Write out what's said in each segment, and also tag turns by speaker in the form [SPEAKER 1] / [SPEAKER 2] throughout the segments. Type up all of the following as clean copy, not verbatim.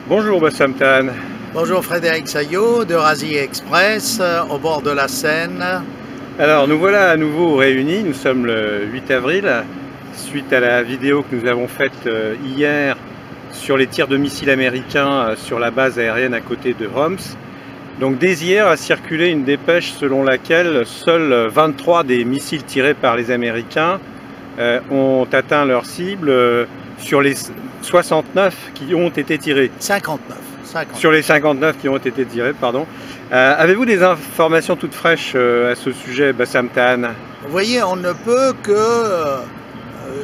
[SPEAKER 1] Bonjour Bassam Tan.
[SPEAKER 2] Bonjour Frédéric Saillot de Razi Express au bord de la Seine.
[SPEAKER 1] Alors nous voilà à nouveau réunis, nous sommes le 8 avril, suite à la vidéo que nous avons faite hier sur les tirs de missiles américains sur la base aérienne à côté de Homs. Donc dès hier a circulé une dépêche selon laquelle seuls 23 des missiles tirés par les Américains ont atteint leur cible sur les 69 qui ont été tirés.
[SPEAKER 2] 59.
[SPEAKER 1] Sur les 59 qui ont été tirés, pardon. Avez-vous des informations toutes fraîches à ce sujet, Bassam Tan?
[SPEAKER 2] Vous voyez, on ne peut que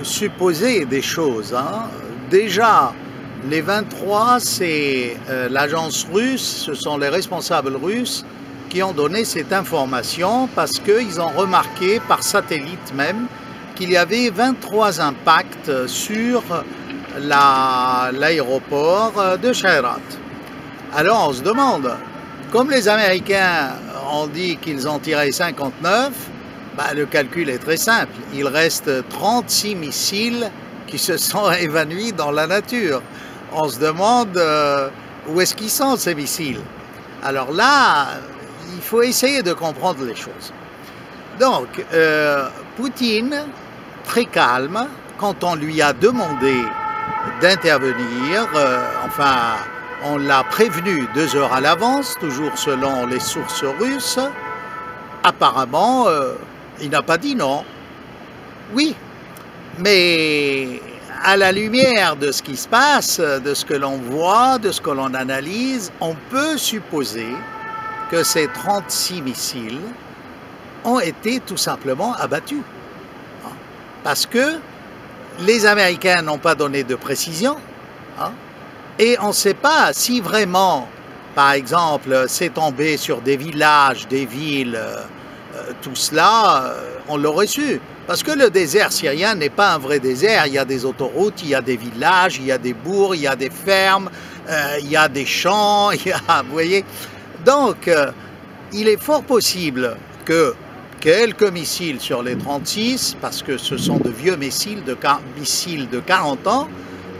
[SPEAKER 2] supposer des choses. Déjà, les 23, c'est l'agence russe, ce sont les responsables russes qui ont donné cette information parce qu'ils ont remarqué par satellite même qu'il y avait 23 impacts sur l'aéroport de Shayrat. Alors on se demande, comme les Américains ont dit qu'ils ont tiré 59, le calcul est très simple. Il reste 36 missiles qui se sont évanouis dans la nature. On se demande où est-ce qu'ils sont ces missiles. Alors là, il faut essayer de comprendre les choses. Donc, Poutine, très calme, quand on lui a demandé d'intervenir, on l'a prévenu 2 heures à l'avance, toujours selon les sources russes. Apparemment, il n'a pas dit non. Oui, mais à la lumière de ce qui se passe, de ce que l'on voit, de ce que l'on analyse, on peut supposer que ces 36 missiles ont été tout simplement abattus. Parce que les Américains n'ont pas donné de précision. Et on ne sait pas si vraiment, par exemple, c'est tombé sur des villages, des villes, tout cela, on l'aurait su. Parce que le désert syrien n'est pas un vrai désert. Il y a des autoroutes, il y a des villages, il y a des bourgs, il y a des fermes, il y a des champs, vous voyez. Donc, il est fort possible que quelques missiles sur les 36, parce que ce sont de vieux missiles de 40 ans,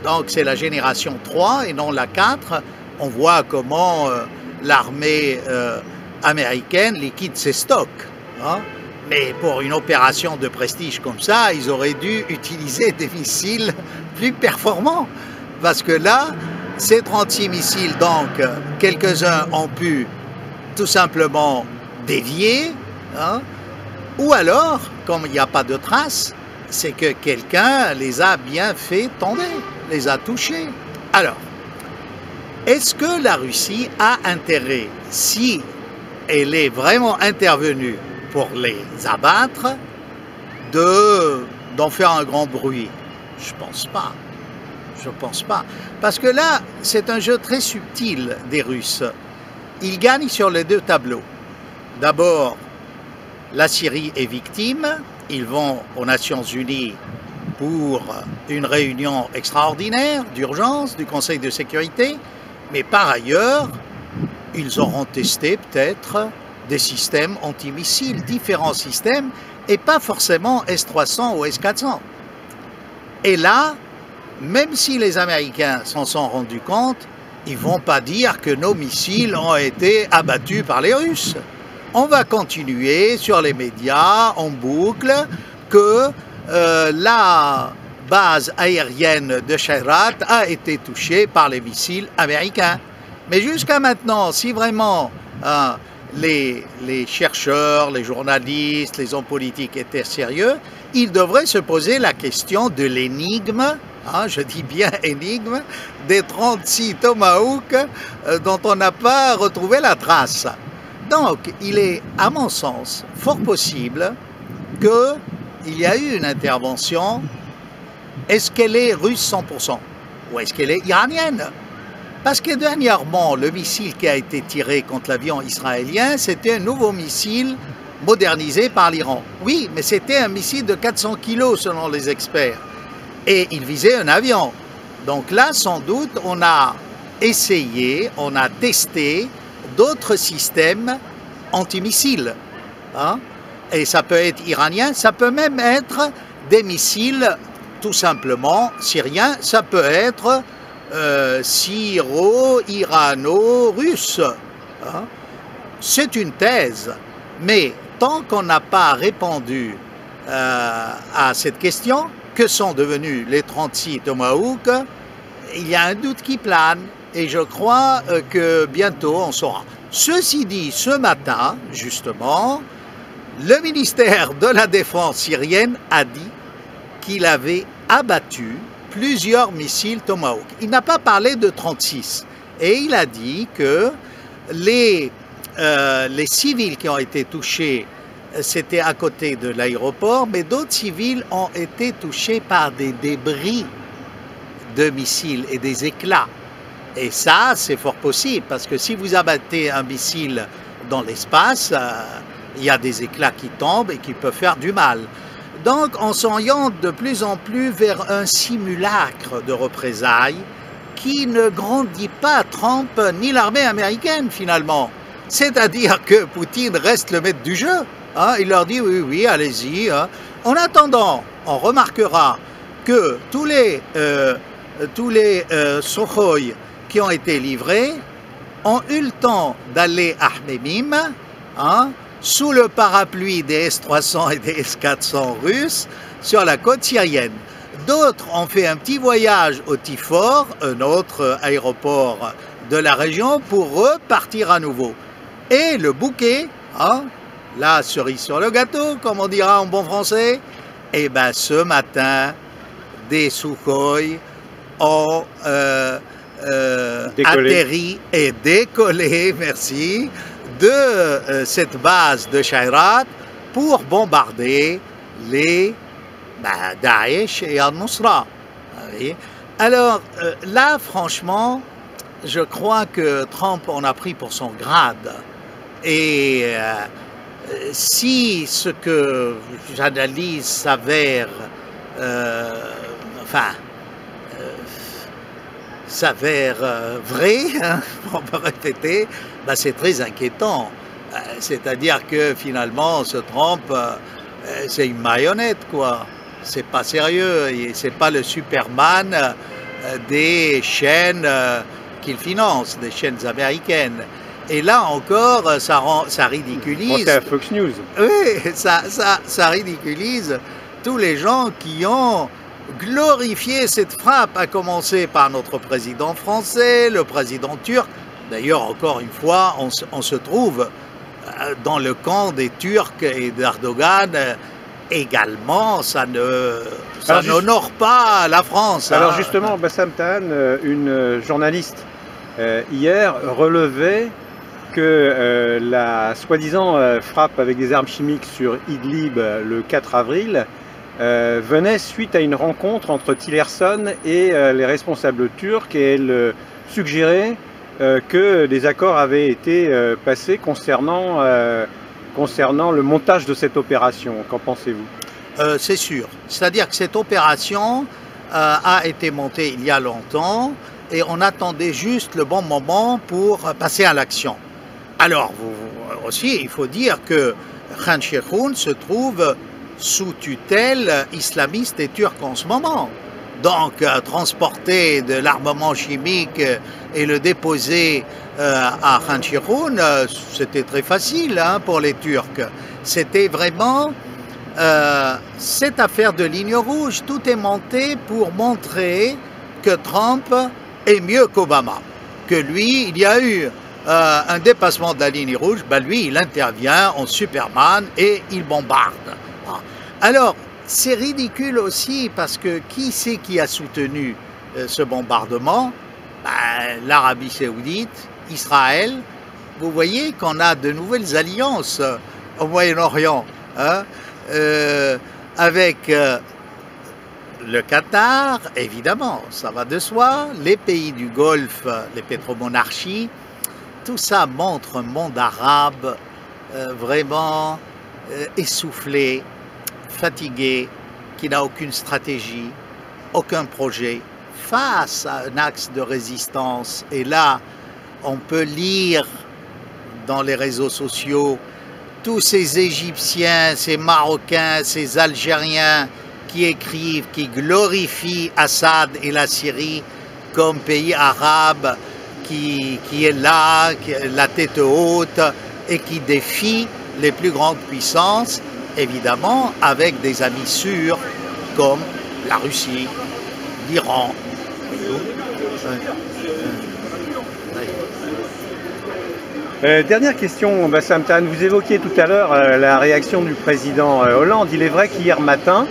[SPEAKER 2] donc c'est la génération 3 et non la 4. On voit comment l'armée américaine liquide ses stocks. Mais pour une opération de prestige comme ça, ils auraient dû utiliser des missiles plus performants. Parce que là, ces 36 missiles, donc, quelques-uns ont pu tout simplement dévier, ou alors, comme il n'y a pas de traces, c'est que quelqu'un les a bien fait tomber, les a touchés. Alors, est-ce que la Russie a intérêt, si elle est vraiment intervenue pour les abattre, d'en faire un grand bruit? Je pense pas. Je pense pas. Parce que là, c'est un jeu très subtil des Russes. Ils gagnent sur les 2 tableaux. D'abord, la Syrie est victime. Ils vont aux Nations Unies pour une réunion extraordinaire d'urgence du Conseil de sécurité, mais par ailleurs, ils auront testé peut-être des systèmes antimissiles, différents systèmes, et pas forcément S-300 ou S-400. Et là, même si les Américains s'en sont rendus compte, ils ne vont pas dire que nos missiles ont été abattus par les Russes. On va continuer sur les médias en boucle que la base aérienne de Shayrat a été touchée par les missiles américains. Mais jusqu'à maintenant, si vraiment les chercheurs, les journalistes, les hommes politiques étaient sérieux, ils devraient se poser la question de l'énigme, je dis bien énigme, des 36 Tomahawks dont on n'a pas retrouvé la trace. Donc, il est, à mon sens, fort possible qu'il y a eu une intervention. Est-ce qu'elle est russe 100% ou est-ce qu'elle est iranienne? Parce que dernièrement, le missile qui a été tiré contre l'avion israélien, c'était un nouveau missile modernisé par l'Iran. Oui, mais c'était un missile de 400 kg selon les experts. Et il visait un avion. Donc là, sans doute, on a essayé, on a testé d'autres systèmes antimissiles. Et ça peut être iranien, ça peut même être des missiles tout simplement syriens, ça peut être syro-irano-russe. Hein? C'est une thèse, mais tant qu'on n'a pas répondu à cette question, que sont devenus les 36 Tomahawk, il y a un doute qui plane et je crois que bientôt on saura. Ceci dit, ce matin, justement, le ministère de la Défense syrienne a dit qu'il avait abattu plusieurs missiles Tomahawk. Il n'a pas parlé de 36 et il a dit que les civils qui ont été touchés, c'était à côté de l'aéroport, mais d'autres civils ont été touchés par des débris de missiles et des éclats. Et ça, c'est fort possible, parce que si vous abattez un missile dans l'espace, il y a des éclats qui tombent et qui peuvent faire du mal. Donc, on s'oriente de plus en plus vers un simulacre de représailles qui ne grandit pas Trump ni l'armée américaine, finalement. C'est-à-dire que Poutine reste le maître du jeu. Hein, il leur dit oui, oui, allez-y. Hein. En attendant, on remarquera que tous les Sukhoi qui ont été livrés ont eu le temps d'aller à Khmeimim, hein, sous le parapluie des S-300 et des S-400 russes sur la côte syrienne. D'autres ont fait un petit voyage au Tifor, un autre aéroport de la région, pour repartir à nouveau. Et le bouquet, hein, la cerise sur le gâteau, comme on dira en bon français, et bien ce matin, des Sukhoi ont atterri et décollé, merci, de cette base de Shayrat pour bombarder les Daesh et Al-Nusra. Alors là, franchement, je crois que Trump en a pris pour son grade. Et si ce que j'analyse s'avère vrai, hein, on peut répéter, ben c'est très inquiétant. C'est-à-dire que finalement, ce Trump, c'est une marionnette, quoi. C'est pas sérieux, c'est pas le Superman des chaînes qu'il finance, des chaînes américaines. Et là encore, ça ridiculise.
[SPEAKER 1] Pensez à Fox News.
[SPEAKER 2] Oui, ça ridiculise tous les gens qui ont glorifié cette frappe, à commencer par notre président français, le président turc. D'ailleurs, encore une fois, on se trouve dans le camp des Turcs et d'Erdogan. Également, ça n'honore pas la France.
[SPEAKER 1] Alors justement, Bassam Tahan, une journaliste hier relevait que la soi-disant frappe avec des armes chimiques sur Idlib le 4 avril venait suite à une rencontre entre Tillerson et les responsables turcs, et elle suggérait que des accords avaient été passés concernant le montage de cette opération. Qu'en pensez-vous?
[SPEAKER 2] C'est sûr. C'est-à-dire que cette opération a été montée il y a longtemps et on attendait juste le bon moment pour passer à l'action. Alors, aussi, il faut dire que Khan Sheikhoun se trouve sous tutelle islamiste et turque en ce moment. Donc, transporter de l'armement chimique et le déposer à Khan Sheikhoun, c'était très facile, hein, pour les Turcs. C'était vraiment cette affaire de ligne rouge. Tout est monté pour montrer que Trump est mieux qu'Obama. Que lui, il y a eu un dépassement de la ligne rouge, ben lui, il intervient en Superman et il bombarde. Alors, c'est ridicule aussi parce que qui c'est qui a soutenu ce bombardement? Ben, l'Arabie Saoudite, Israël. Vous voyez qu'on a de nouvelles alliances au Moyen-Orient, hein, avec le Qatar, évidemment, ça va de soi, les pays du Golfe, les pétromonarchies. Tout ça montre un monde arabe vraiment essoufflé, fatigué, qui n'a aucune stratégie, aucun projet, face à un axe de résistance. Et là, on peut lire dans les réseaux sociaux tous ces Égyptiens, ces Marocains, ces Algériens qui écrivent, qui glorifient Assad et la Syrie. comme pays arabe qui est là, qui a la tête haute et qui défie les plus grandes puissances, évidemment avec des amis sûrs comme la Russie, l'Iran.
[SPEAKER 1] Dernière question, Bassam Tan, vous évoquiez tout à l'heure la réaction du président Hollande. Il est vrai qu'hier matin,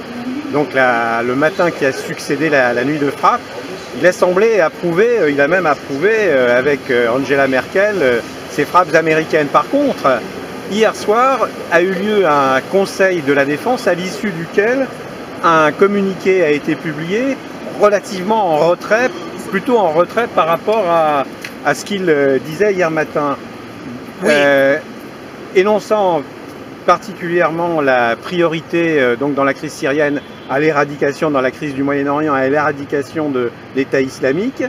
[SPEAKER 1] donc le matin qui a succédé la nuit de frappe, il a semblé approuver, il a même approuvé avec Angela Merkel ces frappes américaines. Par contre, hier soir a eu lieu un conseil de la défense à l'issue duquel un communiqué a été publié relativement en retrait, plutôt en retrait par rapport à ce qu'il disait hier matin. Oui. Énonçant particulièrement la priorité donc dans la crise syrienne à l'éradication, dans la crise du Moyen-Orient, à l'éradication de l'État islamique,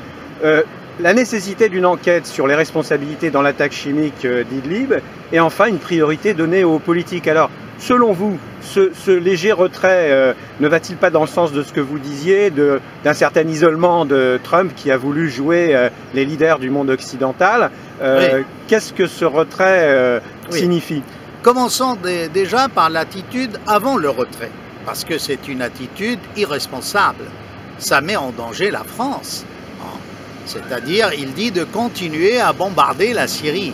[SPEAKER 1] la nécessité d'une enquête sur les responsabilités dans l'attaque chimique d'Idlib, et enfin une priorité donnée aux politiques. Alors, selon vous, ce léger retrait ne va-t-il pas dans le sens de ce que vous disiez, d'un certain isolement de Trump qui a voulu jouer les leaders du monde occidental? Oui. Qu'est-ce que ce retrait signifie?
[SPEAKER 2] Commençons déjà par l'attitude avant le retrait, parce que c'est une attitude irresponsable. Ça met en danger la France. C'est-à-dire, il dit de continuer à bombarder la Syrie.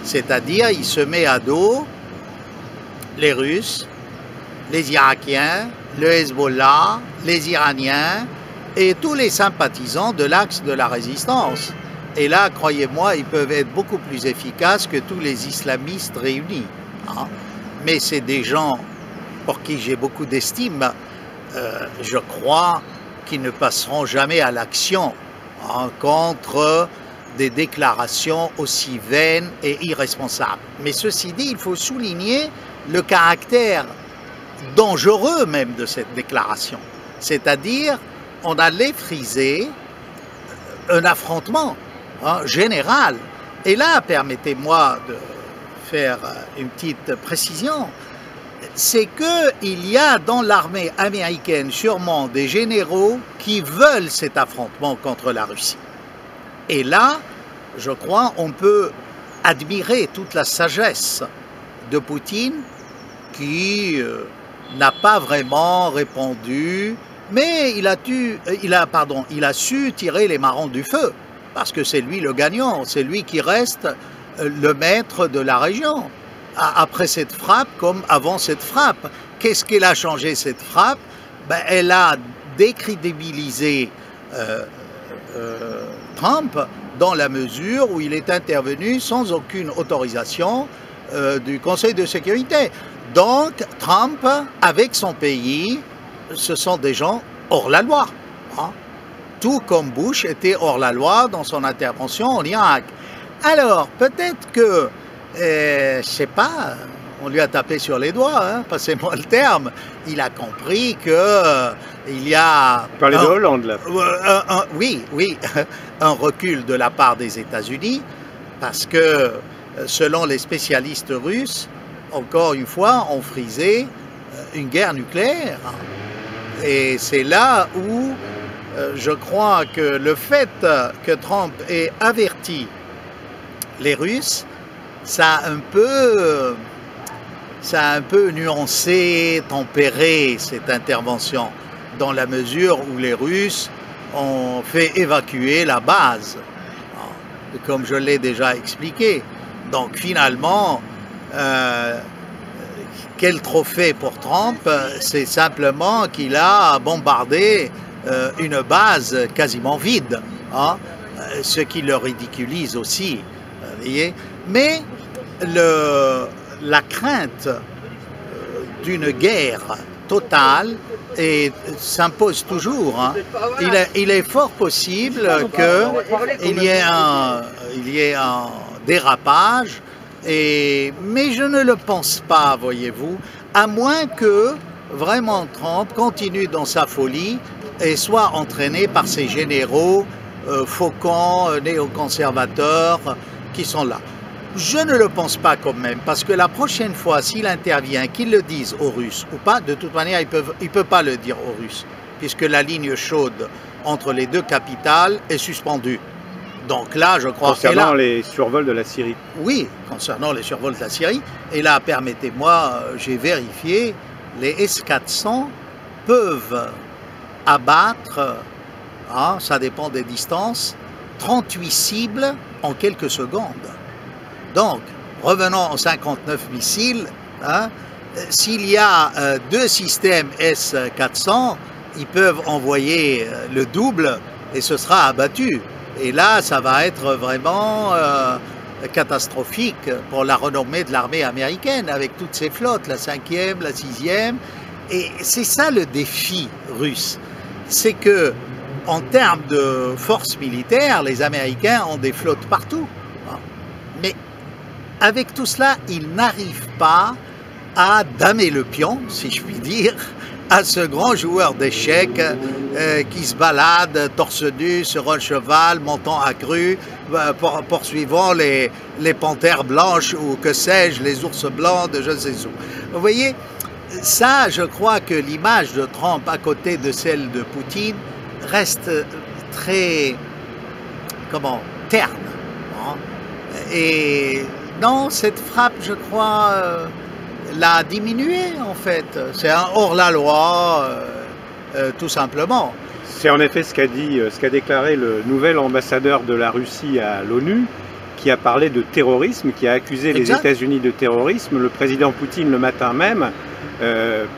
[SPEAKER 2] C'est-à-dire, il se met à dos les Russes, les Irakiens, le Hezbollah, les Iraniens et tous les sympathisants de l'axe de la résistance. Et là, croyez-moi, ils peuvent être beaucoup plus efficaces que tous les islamistes réunis. Mais c'est des gens pour qui j'ai beaucoup d'estime, je crois, qui ne passeront jamais à l'action contre des déclarations aussi vaines et irresponsables. Mais ceci dit, il faut souligner le caractère dangereux même de cette déclaration. C'est-à-dire, on allait friser un affrontement général. Et là, permettez-moi de faire une petite précision, c'est qu'il y a dans l'armée américaine sûrement des généraux qui veulent cet affrontement contre la Russie. Et là, je crois, on peut admirer toute la sagesse de Poutine qui n'a pas vraiment répondu, mais il a su tirer les marrons du feu, parce que c'est lui le gagnant, c'est lui qui reste le maître de la région. Après cette frappe comme avant cette frappe. Qu'est-ce qu'elle a changé cette frappe? Elle a décrédibilisé Trump dans la mesure où il est intervenu sans aucune autorisation du Conseil de sécurité. Donc Trump, avec son pays, ce sont des gens hors la loi. Tout comme Bush était hors la loi dans son intervention en Irak. Alors, peut-être que je sais pas, on lui a tapé sur les doigts, passez-moi le terme. Il a compris que il y a...
[SPEAKER 1] Vous parlez de Hollande, là.
[SPEAKER 2] Oui, un recul de la part des États-Unis, parce que, selon les spécialistes russes, encore une fois, on frisait une guerre nucléaire. Et c'est là où je crois que le fait que Trump ait averti les Russes, ça a un peu nuancé, tempéré cette intervention, dans la mesure où les Russes ont fait évacuer la base, comme je l'ai déjà expliqué. Donc finalement, quel trophée pour Trump? C'est simplement qu'il a bombardé une base quasiment vide, ce qui le ridiculise aussi. Voyez? Mais la crainte d'une guerre totale s'impose toujours. Il est fort possible qu'il y ait un dérapage, mais je ne le pense pas, voyez-vous, à moins que vraiment Trump continue dans sa folie et soit entraîné par ses généraux faucons, néoconservateurs qui sont là. Je ne le pense pas quand même, parce que la prochaine fois, s'il intervient, qu'il le dise aux Russes ou pas, de toute manière, il ne peut pas le dire aux Russes, puisque la ligne chaude entre les deux capitales est suspendue. Donc là, je crois...
[SPEAKER 1] Concernant les survols de la Syrie.
[SPEAKER 2] Oui, concernant les survols de la Syrie. Et là, permettez-moi, j'ai vérifié, les S-400 peuvent abattre, ça dépend des distances, 38 cibles en quelques secondes. Donc, revenons aux 59 missiles, s'il y a deux systèmes S-400, ils peuvent envoyer le double et ce sera abattu. Et là, ça va être vraiment catastrophique pour la renommée de l'armée américaine avec toutes ces flottes, la 5e, la 6e. Et c'est ça le défi russe. C'est que, en termes de force militaire, les Américains ont des flottes partout. Mais avec tout cela, ils n'arrivent pas à damer le pion, si je puis dire, à ce grand joueur d'échecs qui se balade torse nu sur un cheval, montant à grue, poursuivant les panthères blanches ou que sais-je, les ours blancs de je ne sais où. Vous voyez, ça, je crois que l'image de Trump à côté de celle de Poutine reste très, terne. Et non, cette frappe, je crois, l'a diminué en fait. C'est un hors-la-loi, tout simplement.
[SPEAKER 1] C'est en effet ce qu'a déclaré le nouvel ambassadeur de la Russie à l'ONU, qui a parlé de terrorisme, qui a accusé les États-Unis de terrorisme, le président Poutine le matin même,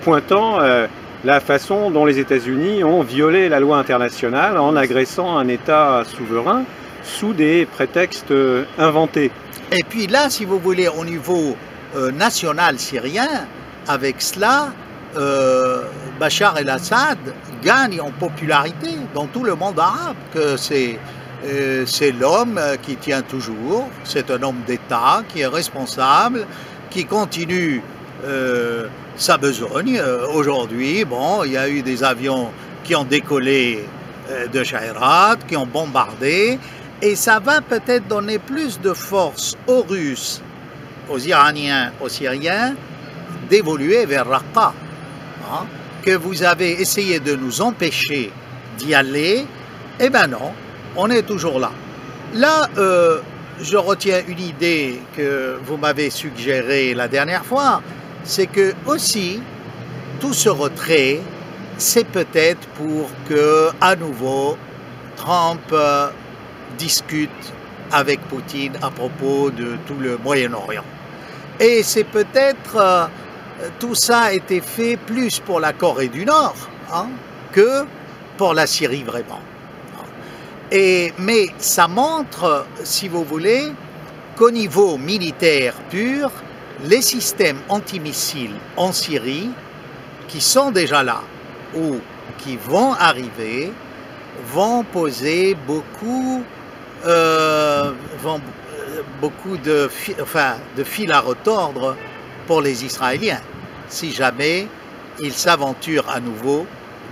[SPEAKER 1] pointant la façon dont les États-Unis ont violé la loi internationale en agressant un État souverain sous des prétextes inventés.
[SPEAKER 2] Et puis là, si vous voulez, au niveau national syrien, avec cela, Bachar el-Assad gagne en popularité dans tout le monde arabe, que c'est l'homme qui tient toujours, c'est un homme d'État qui est responsable, qui continue sa besogne. Aujourd'hui, bon, il y a eu des avions qui ont décollé de Shayrat, qui ont bombardé, et ça va peut-être donner plus de force aux Russes, aux Iraniens, aux Syriens, d'évoluer vers Raqqa, que vous avez essayé de nous empêcher d'y aller. Eh bien non, on est toujours là. Là, je retiens une idée que vous m'avez suggérée la dernière fois, c'est que aussi, tout ce retrait, c'est peut-être pour que, à nouveau, Trump discute avec Poutine à propos de tout le Moyen-Orient. Et c'est peut-être, tout ça a été fait plus pour la Corée du Nord que pour la Syrie vraiment. Mais ça montre, si vous voulez, qu'au niveau militaire pur, les systèmes antimissiles en Syrie, qui sont déjà là, ou qui vont arriver, vont poser beaucoup de fil à retordre pour les Israéliens, si jamais ils s'aventurent à nouveau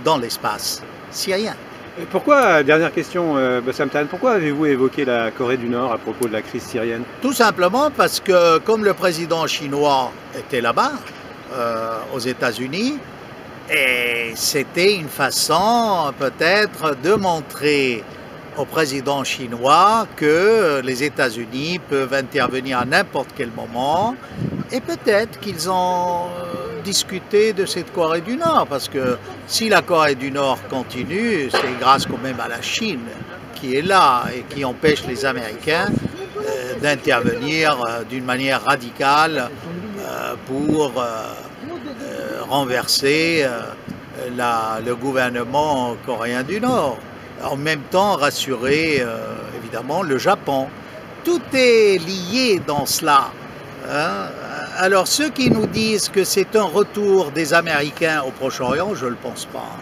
[SPEAKER 2] dans l'espace syrien.
[SPEAKER 1] Et pourquoi, dernière question, Bassam Tahan, pourquoi avez-vous évoqué la Corée du Nord à propos de la crise syrienne?
[SPEAKER 2] Tout simplement parce que, comme le président chinois était là-bas, aux États-Unis, et c'était une façon peut-être de montrer au président chinois que les États-Unis peuvent intervenir à n'importe quel moment, et peut-être qu'ils ont discuté de cette Corée du Nord, parce que si la Corée du Nord continue, c'est grâce quand même à la Chine qui est là et qui empêche les Américains d'intervenir d'une manière radicale pour renverser le gouvernement coréen du Nord. En même temps, rassurer évidemment le Japon. Tout est lié dans cela. Alors ceux qui nous disent que c'est un retour des Américains au Proche-Orient, je ne le pense pas.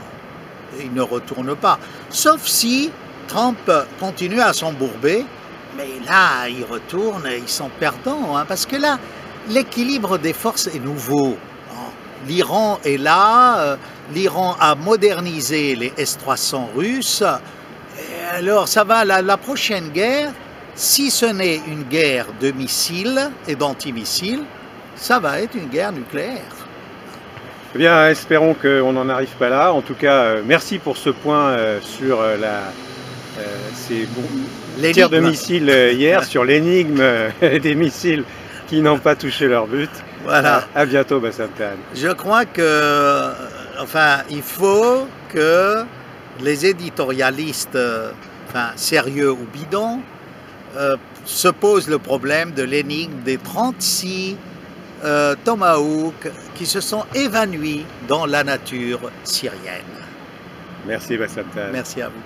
[SPEAKER 2] Ils ne retournent pas. Sauf si Trump continue à s'embourber, mais là, ils retournent et ils sont perdants. Parce que là, l'équilibre des forces est nouveau. L'Iran est là, l'Iran a modernisé les S-300 russes. Et alors, ça va, la prochaine guerre, si ce n'est une guerre de missiles et d'antimissiles, ça va être une guerre nucléaire.
[SPEAKER 1] Eh bien, espérons qu'on n'en arrive pas là. En tout cas, merci pour ce point sur ces tirs de missiles hier, sur l'énigme des missiles qui n'ont pas touché leur but.
[SPEAKER 2] Voilà.
[SPEAKER 1] À bientôt, Bassam Tahan.
[SPEAKER 2] Je crois que, enfin, il faut que les éditorialistes, sérieux ou bidons, se posent le problème de l'énigme des 36 Tomahawks qui se sont évanouis dans la nature syrienne.
[SPEAKER 1] Merci, Bassam Tahan.
[SPEAKER 2] Merci à vous.